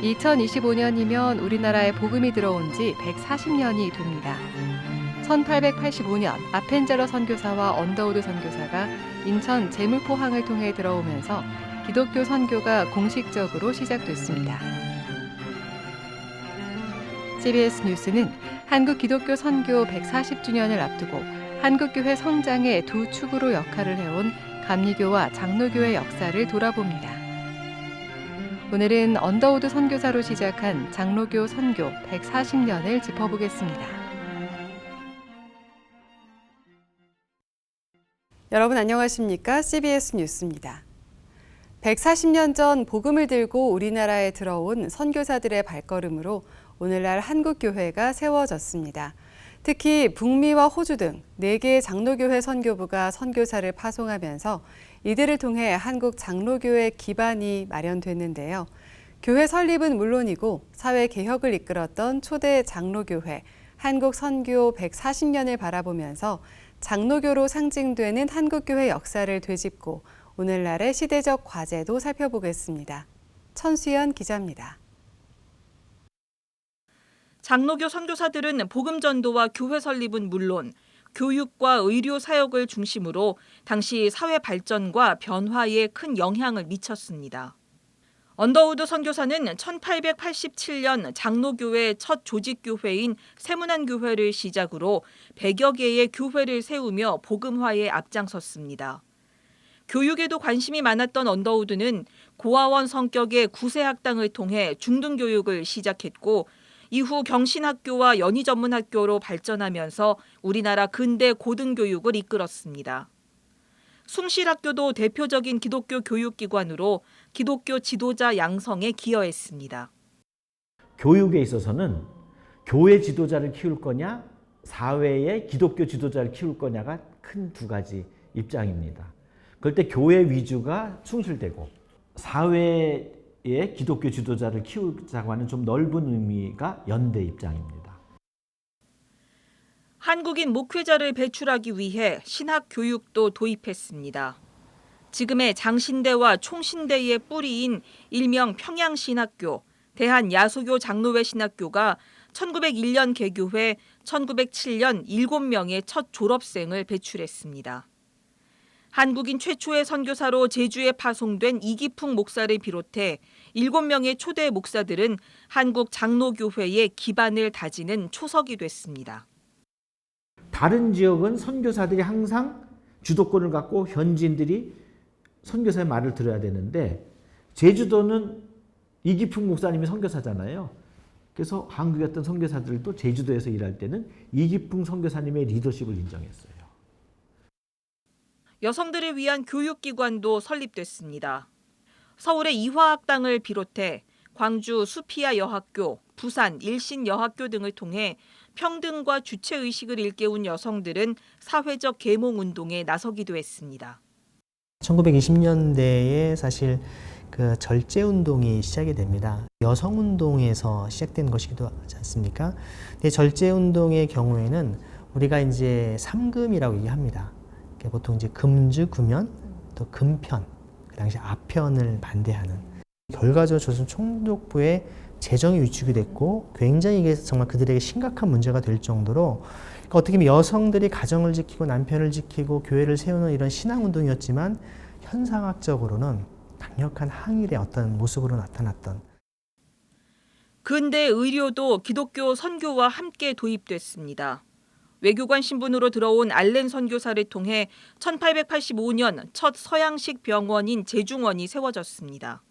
2025년이면 우리나라에 복음이 들어온 지 140년이 됩니다. 1885년 아펜젤러 선교사와 언더우드 선교사가 인천 제물포항을 통해 들어오면서 기독교 선교가 공식적으로 시작됐습니다. CBS 뉴스는 한국 기독교 선교 140주년을 앞두고 한국교회 성장의 두 축으로 역할을 해온 감리교와 장로교의 역사를 돌아봅니다. 오늘은 언더우드 선교사로 시작한 장로교 선교 140년을 짚어보겠습니다. 여러분 안녕하십니까? CBS 뉴스입니다. 140년 전 복음을 들고 우리나라에 들어온 선교사들의 발걸음으로 오늘날 한국교회가 세워졌습니다. 특히 북미와 호주 등 4개의 장로교회 선교부가 선교사를 파송하면서 이들을 통해 한국 장로교의 기반이 마련됐는데요. 교회 설립은 물론이고 사회 개혁을 이끌었던 초대 장로교회 한국 선교 140년을 바라보면서 장로교로 상징되는 한국교회 역사를 되짚고 오늘날의 시대적 과제도 살펴보겠습니다. 천수연 기자입니다. 장로교 선교사들은 복음 전도와 교회 설립은 물론 교육과 의료 사역을 중심으로 당시 사회 발전과 변화에 큰 영향을 미쳤습니다. 언더우드 선교사는 1887년 장로교회 첫 조직교회인 세문안교회를 시작으로 100여 개의 교회를 세우며 복음화에 앞장섰습니다. 교육에도 관심이 많았던 언더우드는 고아원 성격의 구세학당을 통해 중등교육을 시작했고 이후 경신학교와 연희전문학교로 발전하면서 우리나라 근대 고등교육을 이끌었습니다. 숭실학교도 대표적인 기독교 교육기관으로 기독교 지도자 양성에 기여했습니다. 교육에 있어서는 교회 지도자를 키울 거냐, 사회의 기독교 지도자를 키울 거냐가 큰 두 가지 입장입니다. 그럴 때 교회 위주가 숭실되고 사회의 기독교 지도자를 키우자고 하는 좀 넓은 의미가 연대 입장입니다. 한국인 목회자를 배출하기 위해 신학 교육도 도입했습니다. 지금의 장신대와 총신대의 뿌리인 일명 평양신학교, 대한야소교 장로회 신학교가 1901년 개교해 1907년 7명의 첫 졸업생을 배출했습니다. 한국인 최초의 선교사로 제주에 파송된 이기풍 목사를 비롯해 7명의 초대 목사들은 한국 장로교회의 기반을 다지는 초석이 됐습니다. 다른 지역은 선교사들이 항상 주도권을 갖고 현지인들이 선교사의 말을 들어야 되는데 제주도는 이기풍 목사님이 선교사잖아요. 그래서 한국에 어떤 선교사들도 제주도에서 일할 때는 이기풍 선교사님의 리더십을 인정했어요. 여성들을 위한 교육기관도 설립됐습니다. 서울의 이화학당을 비롯해 광주 수피아 여학교, 부산 일신 여학교 등을 통해 평등과 주체의식을 일깨운 여성들은 사회적 계몽운동에 나서기도 했습니다. 1920년대에 사실 그 절제운동이 시작이 됩니다. 여성운동에서 시작된 것이기도 하지 않습니까? 근데 절제운동의 경우에는 우리가 이제 삼금이라고 얘기합니다. 보통 이제 금주, 금연, 또 금편, 그 당시 아편을 반대하는. 결과적으로 조선 총독부의 재정이 위축이 됐고 굉장히 이게 정말 그들에게 심각한 문제가 될 정도로 그러니까 어떻게 보면 여성들이 가정을 지키고 남편을 지키고 교회를 세우는 이런 신앙운동이었지만 현상학적으로는 강력한 항일의 어떤 모습으로 나타났던. 근대 의료도 기독교 선교와 함께 도입됐습니다. 외교관 신분으로 들어온 알렌 선교사를 통해 1885년 첫 서양식 병원인 제중원이 세워졌습니다.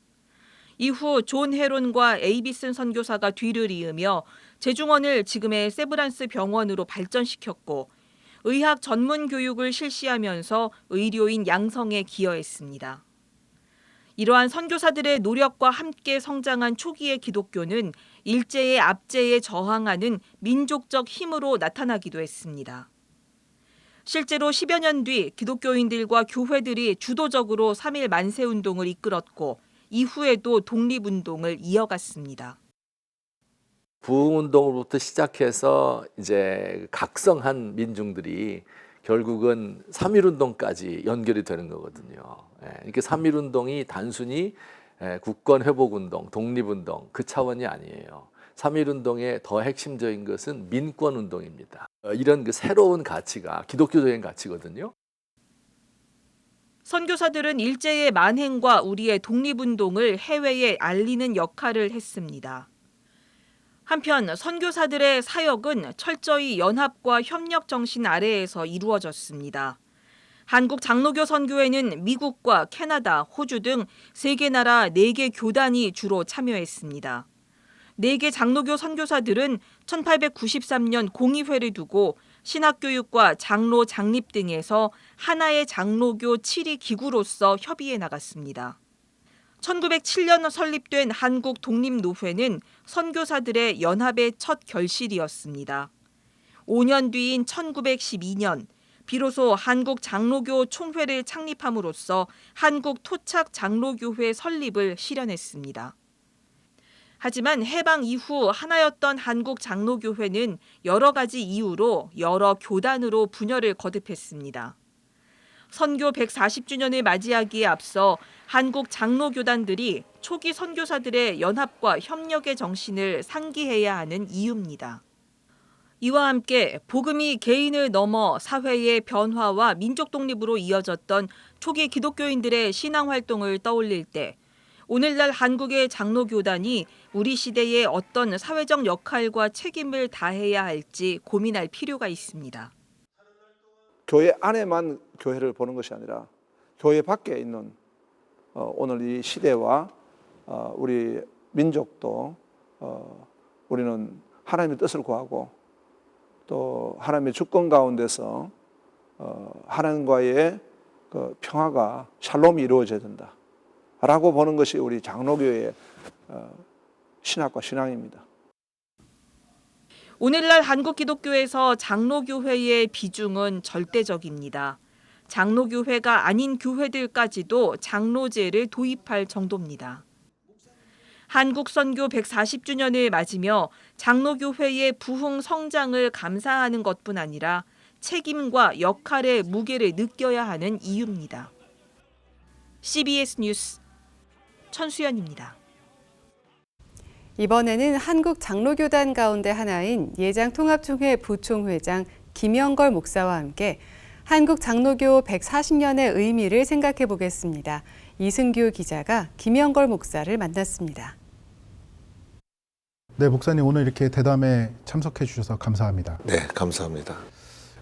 이후 존 헤론과 에이비슨 선교사가 뒤를 이으며 제중원을 지금의 세브란스 병원으로 발전시켰고 의학 전문 교육을 실시하면서 의료인 양성에 기여했습니다. 이러한 선교사들의 노력과 함께 성장한 초기의 기독교는 일제의 압제에 저항하는 민족적 힘으로 나타나기도 했습니다. 실제로 10여 년 뒤 기독교인들과 교회들이 주도적으로 3.1 만세운동을 이끌었고 이후에도 독립운동을 이어갔습니다. 부흥운동으로부터 시작해서 이제 각성한 민중들이 결국은 3.1운동까지 연결이 되는 거거든요. 이렇게 3.1운동이 단순히 국권회복운동, 독립운동 그 차원이 아니에요. 3.1운동의 더 핵심적인 것은 민권운동입니다. 이런 그 새로운 가치가 기독교적인 가치거든요. 선교사들은 일제의 만행과 우리의 독립운동을 해외에 알리는 역할을 했습니다. 한편 선교사들의 사역은 철저히 연합과 협력 정신 아래에서 이루어졌습니다. 한국 장로교 선교회는 미국과 캐나다, 호주 등 3개 나라 4개 교단이 주로 참여했습니다. 4개 장로교 선교사들은 1893년 공의회를 두고 신학교육과 장로 장립 등에서 하나의 장로교 7위 기구로서 협의해 나갔습니다. 1907년 설립된 한국 독립노회는 선교사들의 연합의 첫 결실이었습니다. 5년 뒤인 1912년 비로소 한국 장로교 총회를 창립함으로써 한국 토착 장로교회 설립을 실현했습니다. 하지만 해방 이후 하나였던 한국 장로교회는 여러 가지 이유로 여러 교단으로 분열을 거듭했습니다. 선교 140주년을 맞이하기에 앞서 한국 장로교단들이 초기 선교사들의 연합과 협력의 정신을 상기해야 하는 이유입니다. 이와 함께 복음이 개인을 넘어 사회의 변화와 민족 독립으로 이어졌던 초기 기독교인들의 신앙 활동을 떠올릴 때 오늘날 한국의 장로교단이 우리 시대에 어떤 사회적 역할과 책임을 다해야 할지 고민할 필요가 있습니다. 교회 안에만 교회를 보는 것이 아니라 교회 밖에 있는 오늘 이 시대와 우리 민족도 우리는 하나님의 뜻을 구하고 또 하나님의 주권 가운데서 하나님과의 그 평화가 샬롬이 이루어져야 된다라고 보는 것이 우리 장로교의 신학과 신앙입니다. 오늘날 한국 기독교에서 장로교회의 비중은 절대적입니다. 장로교회가 아닌 교회들까지도 장로제를 도입할 정도입니다. 한국 선교 140주년을 맞으며 장로교회의 부흥 성장을 감사하는 것뿐 아니라 책임과 역할의 무게를 느껴야 하는 이유입니다. CBS 뉴스 천수연입니다. 이번에는 한국 장로교단 가운데 하나인 예장통합총회 부총회장 김영걸 목사와 함께 한국 장로교 140년의 의미를 생각해 보겠습니다. 이승규 기자가 김영걸 목사를 만났습니다. 네, 목사님 오늘 이렇게 대담에 참석해 주셔서 감사합니다. 네, 감사합니다.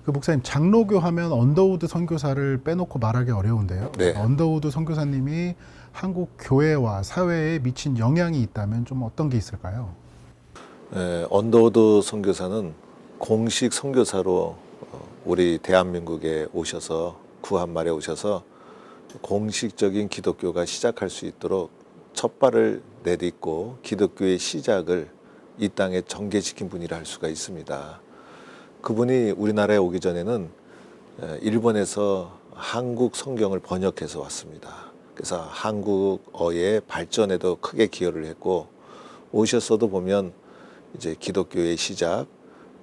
그 목사님, 장로교 하면 언더우드 선교사를 빼놓고 말하기 어려운데요. 네. 언더우드 선교사님이 한국 교회와 사회에 미친 영향이 있다면 좀 어떤 게 있을까요? 언더우드 선교사는 공식 선교사로 우리 대한민국에 오셔서 구한말에 오셔서 공식적인 기독교가 시작할 수 있도록 첫 발을 내딛고 기독교의 시작을 이 땅에 전개시킨 분이라 할 수가 있습니다. 그분이 우리나라에 오기 전에는 일본에서 한국 성경을 번역해서 왔습니다. 그래서 한국어의 발전에도 크게 기여를 했고, 오셨어도 보면 이제 기독교의 시작,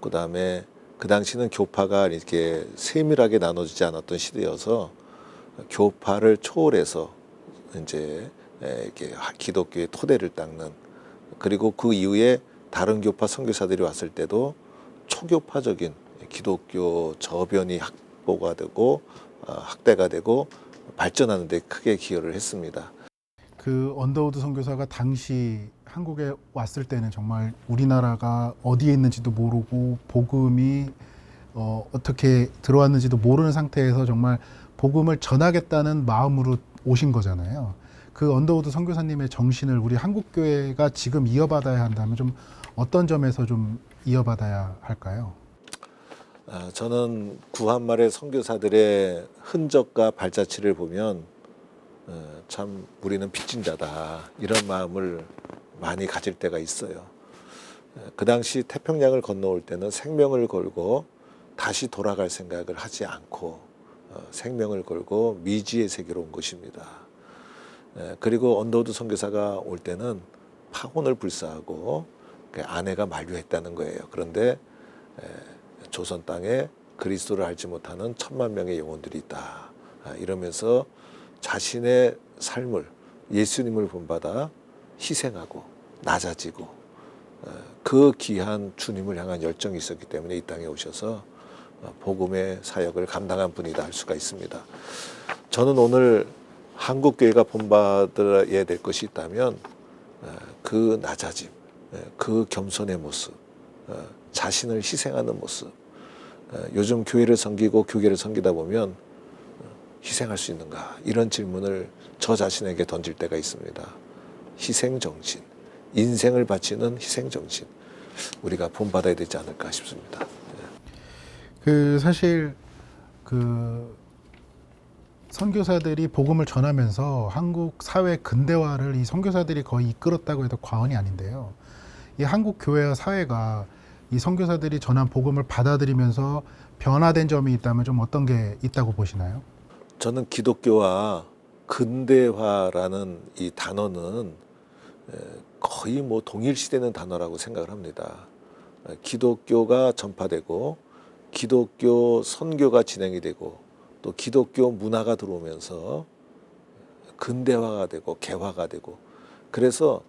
그 다음에 그 당시는 교파가 이렇게 세밀하게 나눠지지 않았던 시대여서 교파를 초월해서 이제 이렇게 기독교의 토대를 닦는, 그리고 그 이후에 다른 교파 선교사들이 왔을 때도 초교파적인 기독교 저변이 확보가 되고 확대가 되고 발전하는 데 크게 기여를 했습니다. 그 언더우드 선교사가 당시 한국에 왔을 때는 정말 우리나라가 어디에 있는지도 모르고 복음이 어떻게 들어왔는지도 모르는 상태에서 정말 복음을 전하겠다는 마음으로 오신 거잖아요. 그 언더우드 선교사님의 정신을 우리 한국교회가 지금 이어받아야 한다면 좀 어떤 점에서 좀 이어받아야 할까요? 저는 구한말의 선교사들의 흔적과 발자취를 보면 참 우리는 빚진 자다, 이런 마음을 많이 가질 때가 있어요. 그 당시 태평양을 건너올 때는 생명을 걸고 다시 돌아갈 생각을 하지 않고 생명을 걸고 미지의 세계로 온 것입니다. 그리고 언더우드 선교사가 올 때는 파혼을 불사하고 아내가 만류했다는 거예요. 그런데 조선 땅에 그리스도를 알지 못하는 1000만 명의 영혼들이 있다, 이러면서 자신의 삶을 예수님을 본받아 희생하고 낮아지고 그 귀한 주님을 향한 열정이 있었기 때문에 이 땅에 오셔서 복음의 사역을 감당한 분이다 할 수가 있습니다. 저는 오늘 한국교회가 본받아야 될 것이 있다면 그 낮아짐, 그 겸손의 모습, 자신을 희생하는 모습. 요즘 교회를 섬기고 교계를 섬기다 보면 희생할 수 있는가? 이런 질문을 저 자신에게 던질 때가 있습니다. 희생정신, 인생을 바치는 희생정신, 우리가 본받아야 되지 않을까 싶습니다. 사실 선교사들이 복음을 전하면서 한국 사회 근대화를 이 선교사들이 거의 이끌었다고 해도 과언이 아닌데요. 이 한국 교회와 사회가 이 선교사들이 전한 복음을 받아들이면서 변화된 점이 있다면 좀 어떤 게 있다고 보시나요? 저는 기독교와 근대화라는 이 단어는 거의 뭐 동일시되는 단어라고 생각을 합니다. 기독교가 전파되고 기독교 선교가 진행이 되고 또 기독교 문화가 들어오면서 근대화가 되고 개화가 되고, 그래서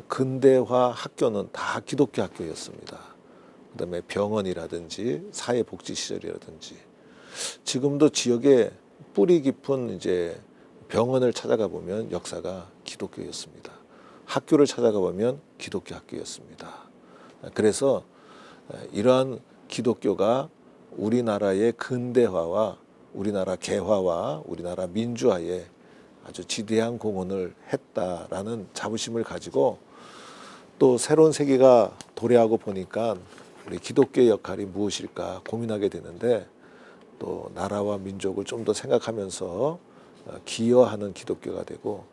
근대화 학교는 다 기독교 학교였습니다. 그다음에 병원이라든지 사회복지시설이라든지, 지금도 지역에 뿌리 깊은 이제 병원을 찾아가 보면 역사가 기독교였습니다. 학교를 찾아가 보면 기독교 학교였습니다. 그래서 이러한 기독교가 우리나라의 근대화와 우리나라 개화와 우리나라 민주화에 아주 지대한 공헌을 했다라는 자부심을 가지고, 또 새로운 세계가 도래하고 보니까 우리 기독교의 역할이 무엇일까 고민하게 되는데, 또 나라와 민족을 좀 더 생각하면서 기여하는 기독교가 되고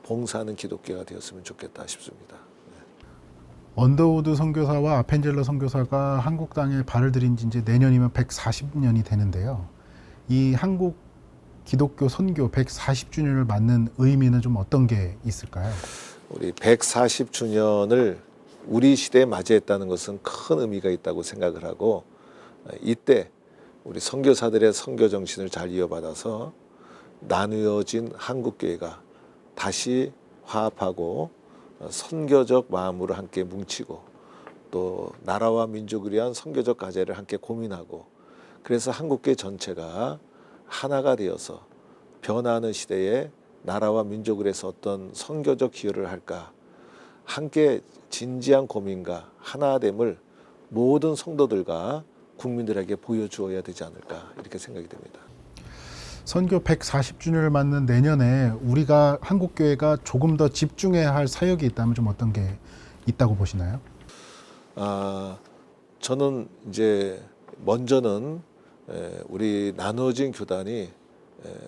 봉사하는 기독교가 되었으면 좋겠다 싶습니다. 언더우드 선교사와 아펜젤러 선교사가 한국 땅에 발을 들인 지 이제 내년이면 140년이 되는데요. 이 한국 기독교 선교 140주년을 맞는 의미는 좀 어떤 게 있을까요? 우리 140주년을 우리 시대에 맞이했다는 것은 큰 의미가 있다고 생각을 하고, 이때 우리 선교사들의 선교 정신을 잘 이어받아서 나누어진 한국교회가 다시 화합하고 선교적 마음으로 함께 뭉치고, 또 나라와 민족을 위한 선교적 과제를 함께 고민하고, 그래서 한국교회 전체가 하나가 되어서 변화하는 시대에 나라와 민족을 위해서 어떤 선교적 기여를 할까, 함께 진지한 고민과 하나됨을 모든 성도들과 국민들에게 보여주어야 되지 않을까, 이렇게 생각이 됩니다. 선교 140주년을 맞는 내년에 우리가 한국교회가 조금 더 집중해야 할 사역이 있다면 좀 어떤 게 있다고 보시나요? 저는 이제 먼저는 우리 나누어진 교단이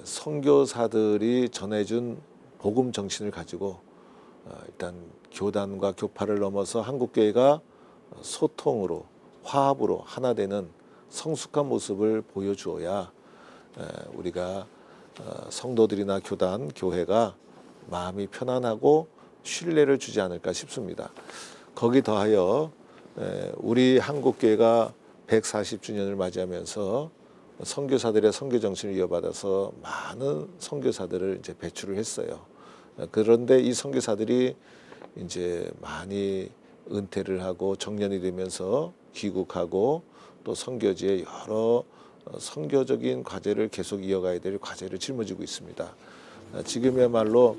선교사들이 전해준 복음 정신을 가지고 일단 교단과 교파를 넘어서 한국교회가 소통으로 화합으로 하나 되는 성숙한 모습을 보여주어야 우리가 성도들이나 교단, 교회가 마음이 편안하고 신뢰를 주지 않을까 싶습니다. 거기 더하여 우리 한국교회가 140주년을 맞이하면서 선교사들의 선교 정신을 이어받아서 많은 선교사들을 이제 배출을 했어요. 그런데 이 선교사들이 이제 많이 은퇴를 하고 정년이 되면서 귀국하고 또 선교지에 여러 선교적인 과제를 계속 이어가야 될 과제를 짊어지고 있습니다. 지금이야말로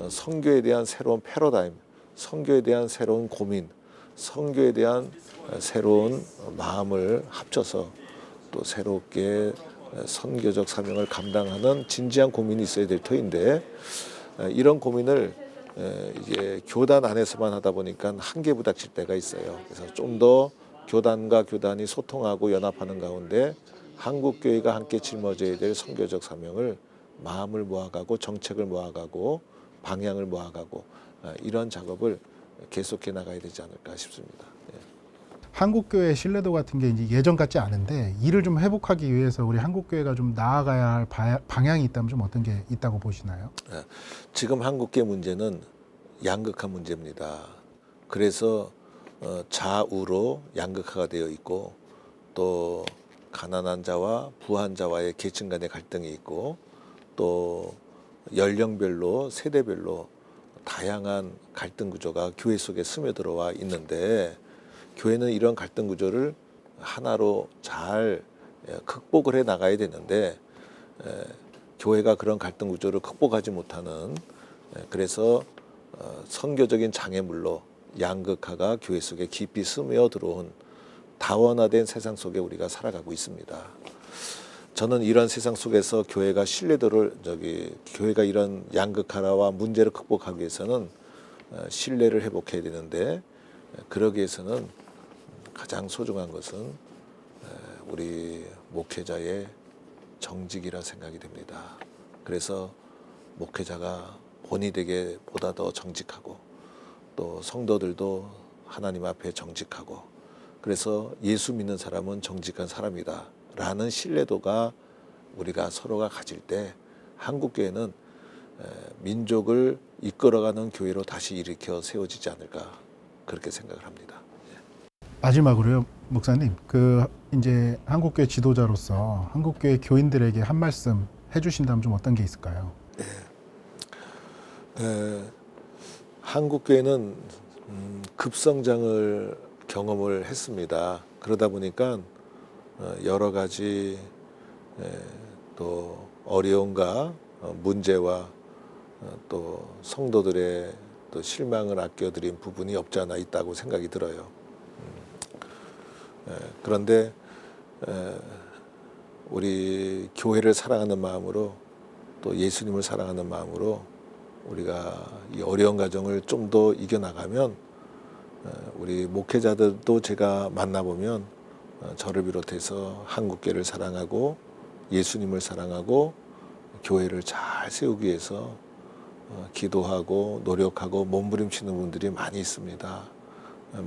선교에 대한 새로운 패러다임, 선교에 대한 새로운 고민, 선교에 대한 새로운 마음을 합쳐서 또 새롭게 선교적 사명을 감당하는 진지한 고민이 있어야 될 터인데, 이런 고민을 이게 교단 안에서만 하다 보니까 한계 부닥칠 때가 있어요. 그래서 좀 더 교단과 교단이 소통하고 연합하는 가운데 한국교회가 함께 짊어져야 될 선교적 사명을 마음을 모아가고 정책을 모아가고 방향을 모아가고 이런 작업을 계속해 나가야 되지 않을까 싶습니다. 한국교회의 신뢰도 같은 게 이제 예전 같지 않은데, 이를 좀 회복하기 위해서 우리 한국교회가 좀 나아가야 할 방향이 있다면 좀 어떤 게 있다고 보시나요? 지금 한국교회 문제는 양극화 문제입니다. 그래서 좌우로 양극화가 되어 있고, 또 가난한 자와 부한 자와의 계층 간의 갈등이 있고, 또 연령별로 세대별로 다양한 갈등 구조가 교회 속에 스며들어와 있는데 교회는 이런 갈등 구조를 하나로 잘 극복을 해 나가야 되는데 교회가 그런 갈등 구조를 극복하지 못하는 그래서 선교적인 장애물로 양극화가 교회 속에 깊이 스며 들어온 다원화된 세상 속에 우리가 살아가고 있습니다. 저는 이런 세상 속에서 교회가 신뢰도를 교회가 이런 양극화와 문제를 극복하기 위해서는 신뢰를 회복해야 되는데 그러기 위해서는 가장 소중한 것은 우리 목회자의 정직이라 생각이 됩니다. 그래서 목회자가 본이 되게 보다 더 정직하고 또 성도들도 하나님 앞에 정직하고 그래서 예수 믿는 사람은 정직한 사람이다 라는 신뢰도가 우리가 서로가 가질 때 한국교회는 민족을 이끌어가는 교회로 다시 일으켜 세워지지 않을까 그렇게 생각을 합니다. 마지막으로요, 목사님. 이제 한국교회 지도자로서 한국교회 교인들에게 한 말씀 해주신다면 좀 어떤 게 있을까요? 한국교회는 급성장을 경험을 했습니다. 그러다 보니까 여러 가지 또 어려움과 문제와 또 성도들의 또 실망을 아껴드린 부분이 없지 않아 있다고 생각이 들어요. 그런데 우리 교회를 사랑하는 마음으로 또 예수님을 사랑하는 마음으로 우리가 이 어려운 과정을 좀 더 이겨나가면 우리 목회자들도 제가 만나보면 저를 비롯해서 한국교회를 사랑하고 예수님을 사랑하고 교회를 잘 세우기 위해서 기도하고 노력하고 몸부림치는 분들이 많이 있습니다.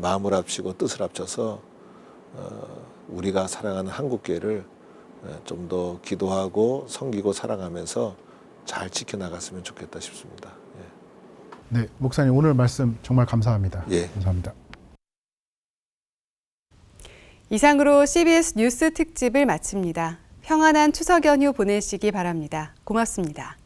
마음을 합치고 뜻을 합쳐서 우리가 사랑하는 한국교회를 좀 더 기도하고 섬기고 사랑하면서 잘 지켜나갔으면 좋겠다 싶습니다. 네, 목사님 오늘 말씀 정말 감사합니다. 예. 감사합니다. 이상으로 CBS 뉴스 특집을 마칩니다. 평안한 추석 연휴 보내시기 바랍니다. 고맙습니다.